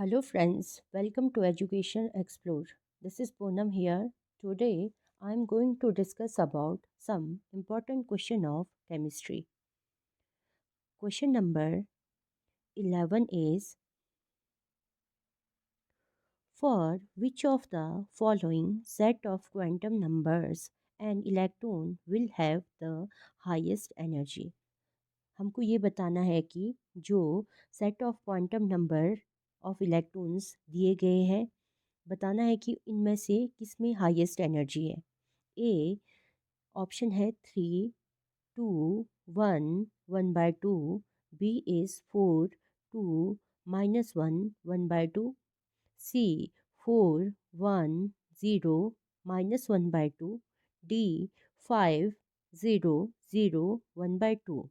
Hello friends, welcome to Education Explore. This is Poonam here. Today I am going to discuss about some important question of chemistry. Question number 11 is, for which of the following set of quantum numbers an electron will have the highest energy? हमको ये बताना है कि जो set of quantum number of electrons दिए गए हैं, बताना है कि इनमें से किस में हाईएस्ट एनर्जी है। ए ऑप्शन है 3, 2, 1, 1/2। B is 4, 2, -1, 1/2। C 4, 1, 0, -1/2। D 5, 0, 0, 1/2।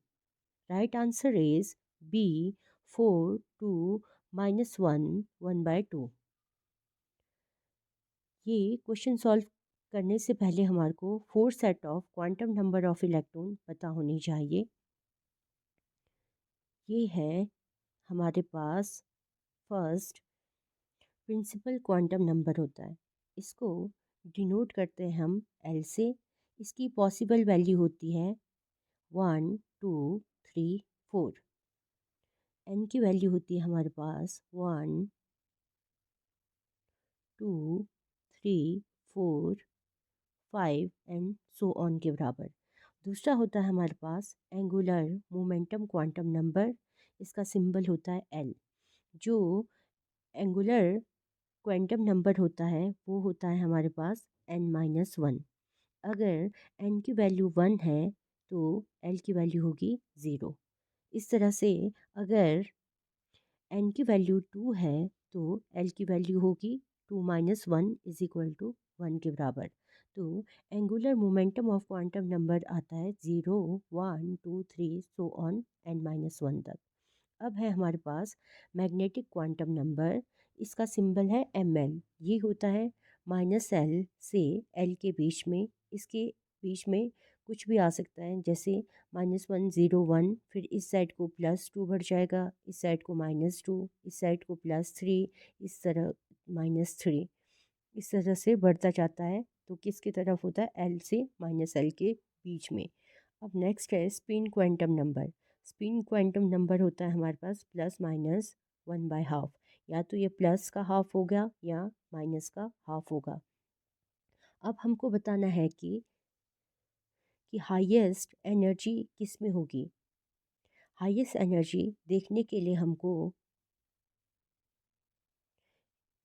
Right answer is B 4, 2, -1, 1/2। ये क्वेश्चन सॉल्व करने से पहले हमारे को four set of quantum number of electron पता होनी चाहिए। ये है हमारे पास फर्स्ट प्रिंसिपल क्वांटम नंबर होता है। इसको डिनोट करते हैं हम एल से। इसकी पॉसिबल वैल्यू होती है 1, 2, 3, 4। एन की वैल्यू होती है हमारे पास 1, 2, 3, 4, 5 एंड सो ऑन के बराबर। दूसरा होता है हमारे पास एंगुलर मोमेंटम क्वांटम नंबर। इसका सिंबल होता है एल। जो एंगुलर क्वांटम नंबर होता है वो होता है हमारे पास n-1। अगर n की वैल्यू 1 है तो l की वैल्यू होगी 0। इस तरह से अगर n की वैल्यू 2 है तो l की वैल्यू होगी 2 - 1 = 1 के बराबर। तो angular momentum of quantum number आता है 0, 1, 2, 3 सो ऑन n-1 तक। अब है हमारे पास मैग्नेटिक क्वांटम नंबर। इसका सिंबल है ml। ये होता है -l से l के बीच में। इसके बीच में कुछ भी आ सकता है, जैसे -1, 0, 1। फिर इस साइड को +2 बढ़ जाएगा, इस साइड को -2, इस साइड को +3, इस तरह -3। इस तरह से बढ़ता जाता है। तो किसकी तरफ होता है? एल से -l के बीच में। अब नेक्स्ट है spin quantum number. Spin quantum number होता है हमारे पास +-1/2। या तो ये प्लस का हाफ होगा या माइनस का हाफ होगा। अब हमको बताना है कि हाईएस्ट एनर्जी किस में होगी। हाईएस्ट एनर्जी देखने के लिए हमको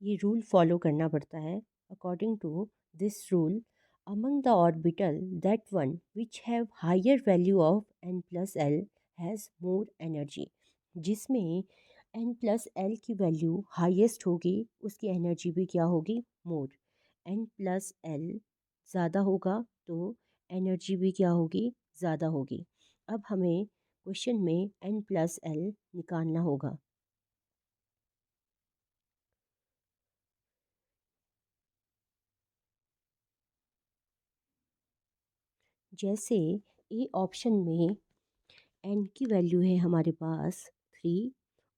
ये रूल फॉलो करना पड़ता है। According to this rule, among the orbital that one which have higher value of n+l has more energy. जिसमें n+l की वैल्यू हाईएस्ट होगी उसकी एनर्जी भी क्या होगी? मोर। n+l ज़्यादा होगा तो एनर्जी भी क्या होगी? ज़्यादा होगी। अब हमें क्वेश्चन में n+l निकालना होगा। जैसे ए ऑप्शन में एन की वैल्यू है हमारे पास 3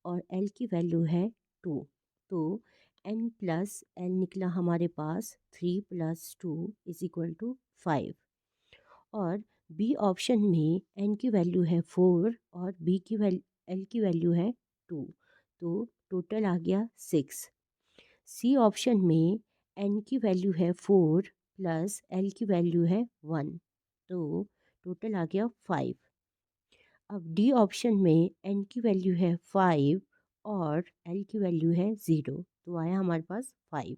और एल की वैल्यू है 2। तो n+l निकला हमारे पास 3 + 2 = 5। और बी ऑप्शन में एन की वैल्यू है 4 और बी की वैल्यू एल की वैल्यू है 2। तो टोटल आ गया 6। सी ऑप्शन में एन की वैल्यू है 4 प्लस एल की वैल्यू है 1। तो टोटल आ गया 5। अब डी ऑप्शन में एन की वैल्यू है 5 और एल की वैल्यू है 0। तो आया हमारे पास 5।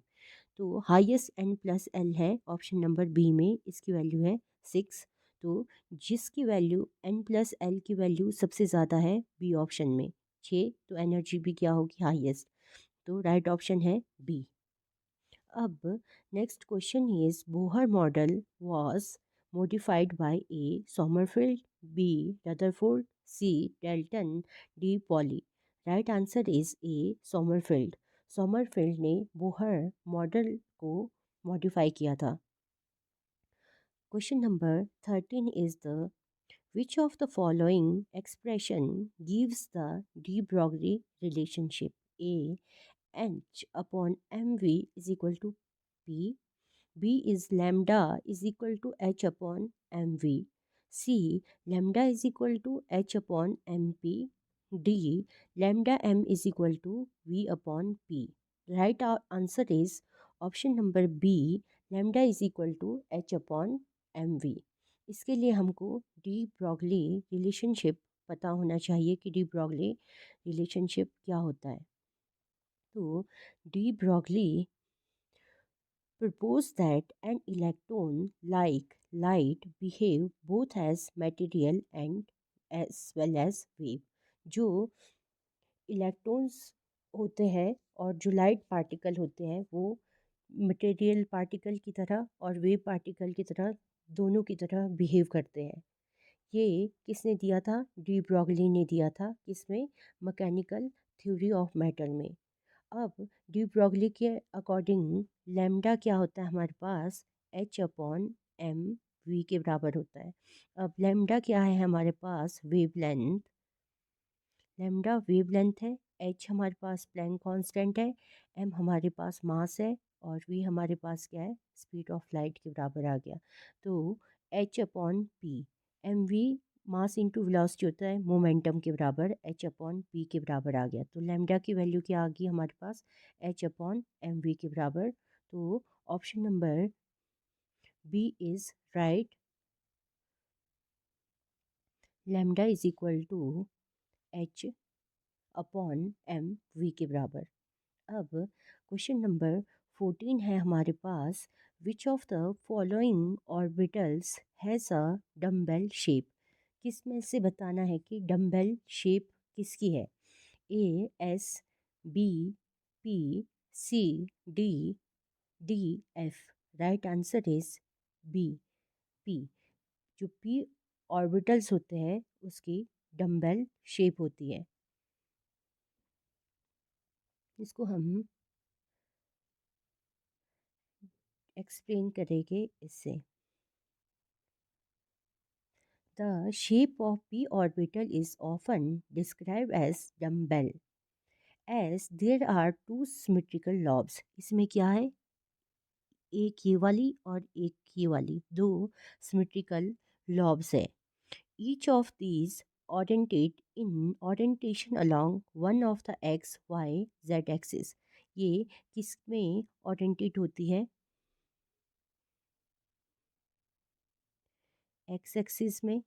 तो हाईएस्ट n+l है ऑप्शन नंबर बी में। इसकी वैल्यू है 6। तो जिसकी वैल्यू n+l की वैल्यू सबसे ज़्यादा है बी ऑप्शन में 6, तो एनर्जी भी क्या होगी? हाईएस्ट। तो राइट ऑप्शन है बी। अब next question is, Bohr model was modified by A. Sommerfeld, B. Rutherford, C. Dalton, D. Pauli. Right answer is a. Sommerfeld. Sommerfeld ने बोहर मॉडल को मॉडिफाई किया था। Question number 13 is the which of the following expression gives the de Broglie relationship? A. h upon mv is equal to p. B is lambda is equal to h upon mv. C, lambda is equal to h upon mp. D, lambda m is equal to v upon p. Right answer is option number B, lambda is equal to h upon mv. इसके लिए हमको de Broglie relationship पता होना चाहिए कि de Broglie relationship क्या होता है. तो de Broglie propose that an electron like light behave both as material and as well as wave. जो इलेक्ट्रॉन्स होते हैं और जो लाइट पार्टिकल होते हैं वो मटेरियल पार्टिकल की तरह और वेव पार्टिकल की तरह दोनों की तरह बिहेव करते हैं. ये किसने दिया था? डी ब्रॉगली ने दिया था. किसमें? मैकेनिकल थ्योरी ऑफ मैटर में. अब डी ब्रॉगली के अकॉर्डिंग लैम्डा क्या होता है हमारे पास? एच अपॉन एम वी के बराबर होता है. अब लैम्डा क्या है हमारे पास? वेवलेंथ. लैम्डा वेवलेंथ है. एच हमारे पास प्लैंक कांस्टेंट है. एम हमारे पास मास है. और वी हमारे पास क्या है? स्पीड ऑफ लाइट के बराबर आ गया. तो H upon P. M V mass into velocity होता है मोमेंटम के बराबर. एच अपॉन पी के बराबर आ गया. तो लैम्डा की वैल्यू क्या आ गई हमारे पास? एच अपॉन एम वी के बराबर. तो option number B is right. Lambda is equal to H upon M V के बराबर. अब क्वेश्चन नंबर 14 है हमारे पास. Which of the following orbitals has a dumbbell shape. किस में से बताना है कि डम्बेल शेप किसकी है? A S B P C D D F. Right answer is B P. जो पी ऑर्बिटल्स होते हैं उसकी डम्बेल शेप होती है. इसको हम एक्सप्लेन करेंगे इससे. The shape of p orbital is often described as dumbbell as there are two symmetrical lobes. इसमें क्या है? एक ये वाली और एक ये वाली दो symmetrical lobes है. Each of these orientate in orientation along one of the x, y, z axis. ये किस में orientate होती है? x axis में,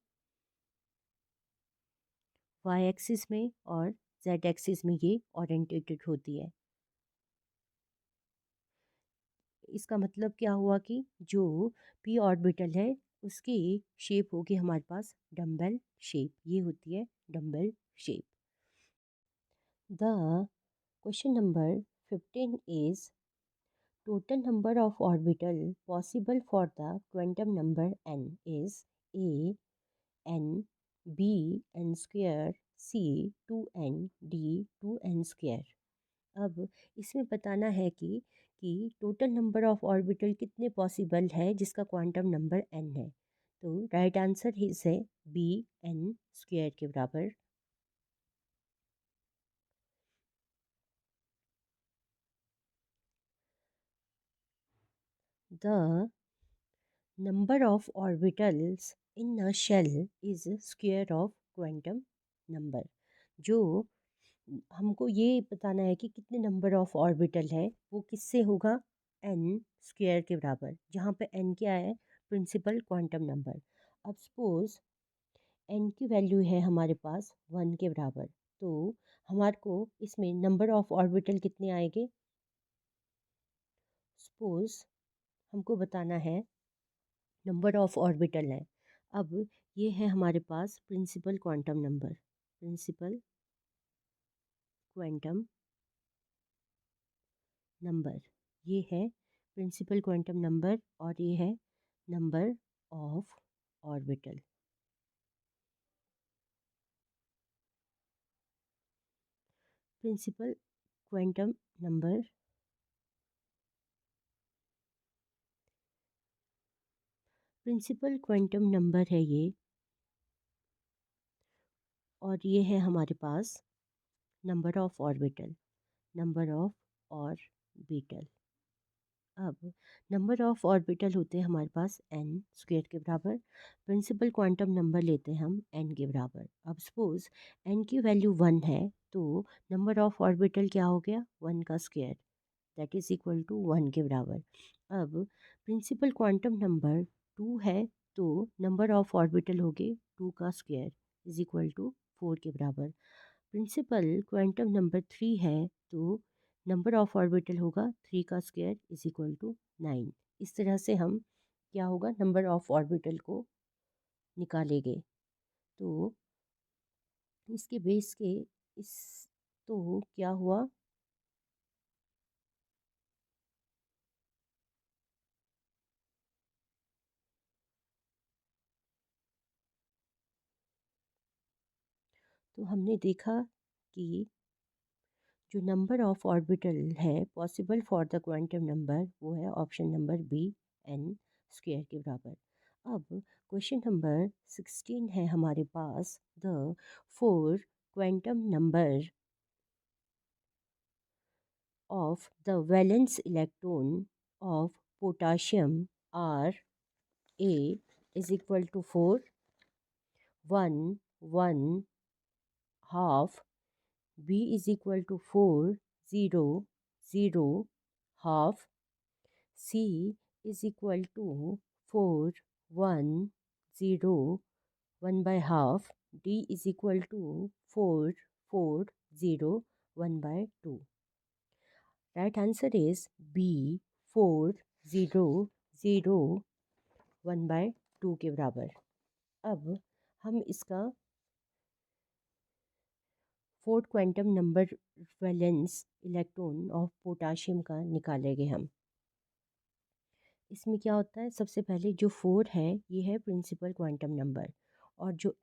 y एक्सिस में और z एक्सिस में ये ओरिएंटेटेड होती है. इसका मतलब क्या हुआ कि जो p ऑर्बिटल है उसकी शेप होगी हमारे पास डम्बेल शेप. ये होती है dumbbell shape. The question number 15 is total number of orbital possible for the quantum number n is a n b n square c 2n d 2n square. अब इसमें बताना है कि टोटल नंबर ऑफ ऑर्बिटल कितने possible है जिसका quantum number n है. तो राइट आंसर इज है बी एन स्क्वायर के बराबर. The number of orbitals in a shell is square of quantum number. जो हमको ये बताना है कि कितने नंबर ऑफ ऑर्बिटल है वो किससे होगा? एन स्क्वायर के बराबर. जहाँ पे एन क्या है? Principal quantum number. अब सपोज एन की वैल्यू है हमारे पास 1 के बराबर. तो हमारे को इसमें नंबर ऑफ ऑर्बिटल कितने आएंगे? सपोज हमको बताना है नंबर ऑफ ऑर्बिटल है. अब ये है हमारे पास principal quantum number. Principal quantum number ये है प्रिंसिपल क्वांटम नंबर और ये है number of orbital. Principal quantum number principal quantum number है ये. और ये है हमारे पास number of orbital. Number of orbital. अब नंबर ऑफ ऑर्बिटल होते हैं हमारे पास n स्क्वायर के बराबर। प्रिंसिपल क्वांटम नंबर लेते हैं हम n के बराबर। अब सपोज n की वैल्यू 1 है तो नंबर ऑफ ऑर्बिटल क्या हो गया 1 का square, that is equal to 1 के बराबर। अब प्रिंसिपल क्वांटम नंबर 2 है तो नंबर ऑफ ऑर्बिटल हो गए 2 का स्क्वायर इज इक्वल टू 4 के बराबर। प्रिंसिपल क्वांटम नंबर 3 है तो नंबर ऑफ ऑर्बिटल होगा 3 का स्क्वायर इज इक्वल टू 9। इस तरह से हम क्या होगा नंबर ऑफ ऑर्बिटल को निकालेंगे। तो इसके बेस के इस तो क्या हुआ, तो हमने देखा कि जो नंबर ऑफ ऑर्बिटल है possible for the quantum number वो है option number B N square के बराबर। अब क्वेश्चन नंबर 16 है हमारे पास, the four quantum number of the valence electron of potassium are A is equal to 4, 1, 1 half, b is equal to 4, 0, 0 half, c is equal to 4, 1, 0 1 by half, d is equal to 4, 4 0 1 by 2। Right answer is b 4 0 0 1 by 2 के बराबर। अब हम इसका fourth quantum number valence electron of potassium का निकालेंगे हम। इसमें क्या होता है, सबसे पहले जो 4 है ये है प्रिंसिपल क्वांटम नंबर और जो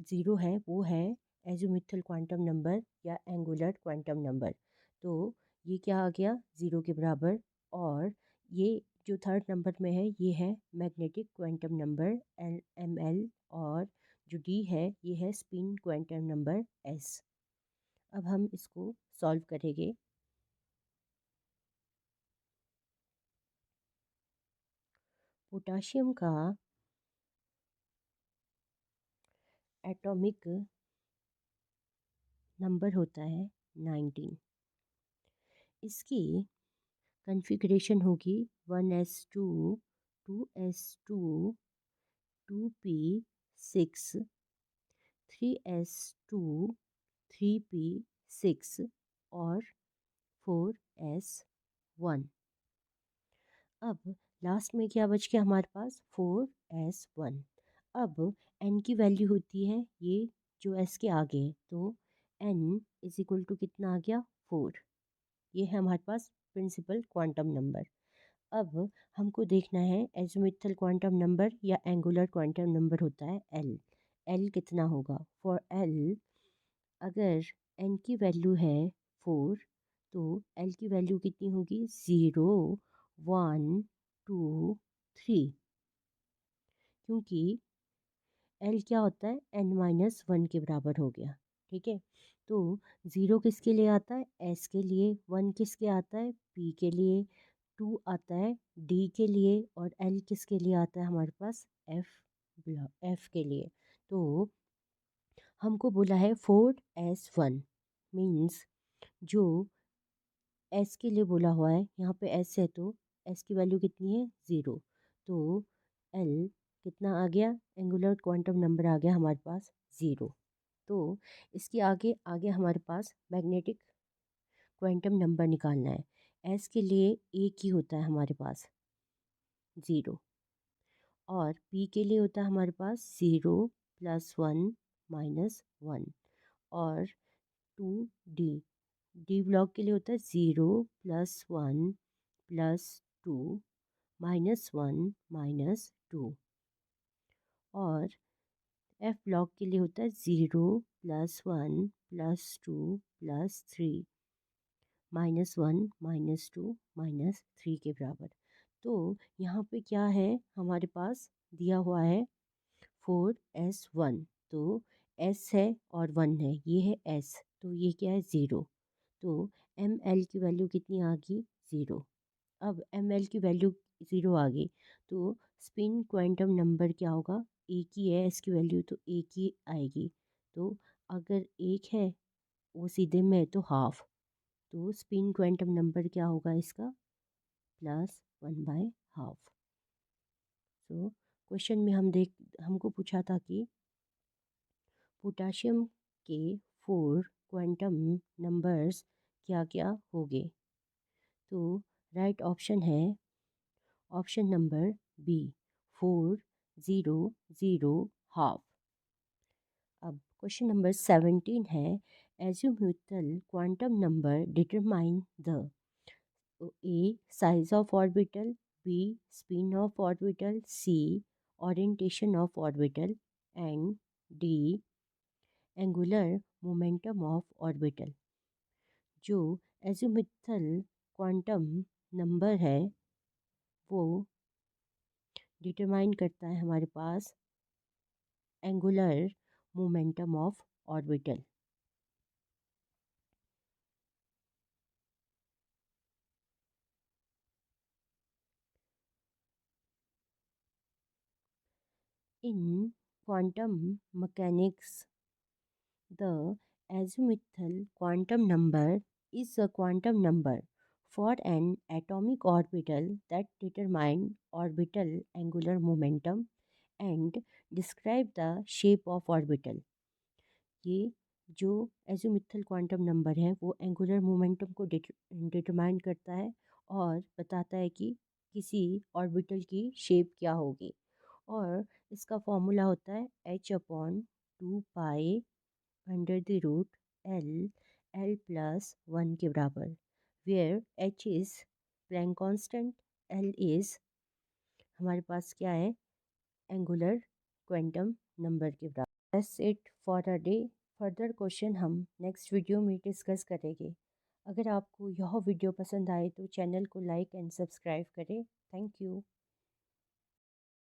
0 है वो है एजोमिथल क्वांटम नंबर या एंगुलर क्वांटम नंबर। तो ये क्या आ गया 0 के बराबर। और ये जो थर्ड नंबर में है ये है मैग्नेटिक क्वांटम नंबर एल, और जो डी है ये है स्पिन क्वांटम नंबर एस। अब हम इसको सॉल्व करेंगे। पोटाशियम का एटॉमिक नंबर होता है 19। इसकी कॉन्फ़िगरेशन होगी 1s2, 2s2, 2p6, 3s2, 3p6 और 4s1। अब लास्ट में क्या बच गया हमारे पास 4s1। अब n की वैल्यू होती है ये जो s के आगे है, तो n इज इक्वल टू कितना आ गया 4। ये है हमारे पास प्रिंसिपल क्वांटम नंबर। अब हमको देखना है एजोमिथल क्वांटम नंबर या एंगुलर क्वांटम नंबर होता है एल। एल कितना होगा फॉर एल, अगर एन की वैल्यू है 4 तो एल की वैल्यू कितनी होगी 0, 1, 2, 3, क्योंकि एल क्या होता है n-1 के बराबर हो गया। ठीक है, तो 0 किसके लिए आता है एस के लिए, 1 किसके आता है पी के लिए, 2 आता है डी के लिए और एल किसके लिए आता है हमारे पास एफ के लिए। तो हमको बोला है 4s1 मीन्स जो एस के लिए बोला हुआ है यहाँ पे एस है तो एस की वैल्यू कितनी है 0। तो एल कितना आ गया, एंगुलर क्वांटम नंबर आ गया हमारे पास 0। तो इसके आगे आगे हमारे पास मैग्नेटिक क्वांटम नंबर निकालना है। एस के लिए एक ही होता है हमारे पास 0, और पी के लिए होता है हमारे पास 0 प्लस 1 माइनस 1, और 2 डी, डी ब्लॉक के लिए होता है 0 प्लस 1 प्लस 2 माइनस 1 माइनस 2, और एफ ब्लॉक के लिए होता है 0 plus 1 plus 2 plus 3 minus 1 minus 2 minus 3 के बराबर। तो यहाँ पे क्या है हमारे पास दिया हुआ है 4s1, तो s है और 1 है, ये है s, तो ये क्या है 0। तो एम एल की वैल्यू कितनी आ गई 0। अब एम एल की वैल्यू 0 आ गई तो स्पिन क्वांटम नंबर क्या होगा, एक ही है इसकी वैल्यू तो एक ही आएगी। तो अगर एक है वो सीधे में है तो हाफ, तो स्पिन क्वांटम नंबर क्या होगा इसका +1/2। तो क्वेश्चन में हमको पूछा था कि पोटाशियम के 4 क्वांटम नंबर्स क्या क्या होंगे। तो राइट ऑप्शन है ऑप्शन नंबर बी 4 0 0 हाफ। अब क्वेश्चन नंबर 17 है azimuthal quantum number determine the A size of orbital, B spin of orbital, C orientation of orbital and D angular momentum of orbital. जो azimuthal quantum number है वो determine करता है हमारे पास angular momentum of orbital. In quantum mechanics, the azimuthal quantum number is a quantum number for an atomic orbital that determine orbital angular momentum and describe the shape of orbital। ये जो azimuthal quantum number है वो angular momentum को determine करता है और बताता है कि किसी ऑर्बिटल की शेप क्या होगी। और इसका फॉर्मूला होता है h/2 पाई √L L+1 के बराबर, where h is Planck constant, L is हमारे पास क्या है एंगुलर क्वांटम नंबर के बराबर। That's it for a day. Further question हम नेक्स्ट वीडियो में डिस्कस करेंगे। अगर आपको यह वीडियो पसंद आए तो चैनल को लाइक एंड सब्सक्राइब करें। Thank you.